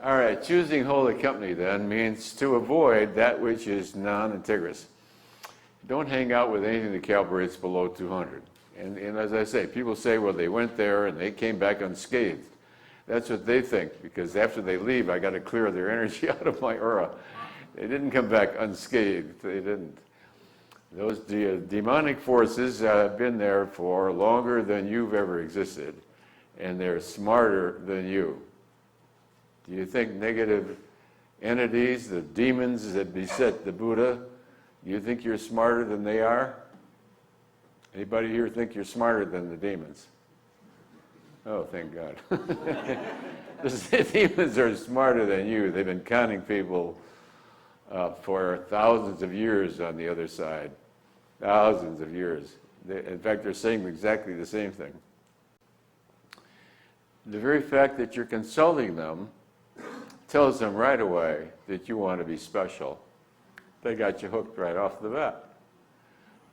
All right, choosing holy company then means to avoid that which is non-integrous. Don't hang out with anything that calibrates below 200. And as I say, people say, well, they went there and they came back unscathed. That's what they think, because after they leave, I got to clear their energy out of my aura. They didn't come back unscathed. They didn't. Those demonic forces have been there for longer than you've ever existed, and they're smarter than you. Do you think negative entities, the demons that beset the Buddha, do you think you're smarter than they are? Anybody here think you're smarter than the demons? Oh, thank God. The demons are smarter than you. They've been conning people for thousands of years on the other side. Thousands of years. In fact, they're saying exactly the same thing. The very fact that you're consulting them tells them right away that you want to be special. They got you hooked right off the bat.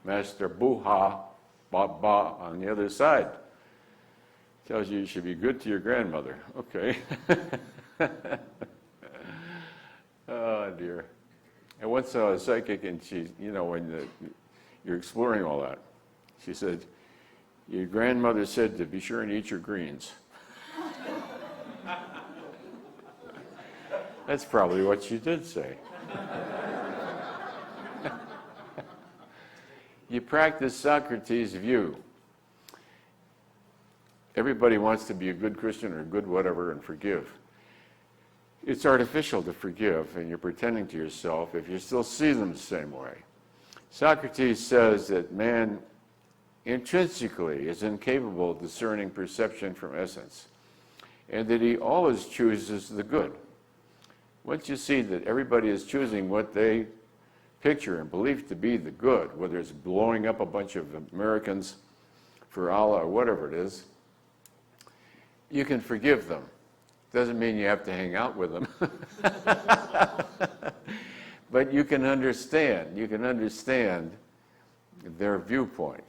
Master Buha Ba on the other side tells you should be good to your grandmother. Okay. Oh, dear. I once saw a psychic, and she, when you're exploring all that, she said, your grandmother said to be sure and eat your greens. That's probably what she did say. You practice Socrates' view. Everybody wants to be a good Christian or a good whatever and forgive. It's artificial to forgive, and you're pretending to yourself if you still see them the same way. Socrates says that man intrinsically is incapable of discerning perception from essence, and that he always chooses the good. Once you see that everybody is choosing what they picture and believe to be the good, whether it's blowing up a bunch of Americans for Allah or whatever it is, you can forgive them. Doesn't mean you have to hang out with them. But you can understand their viewpoint.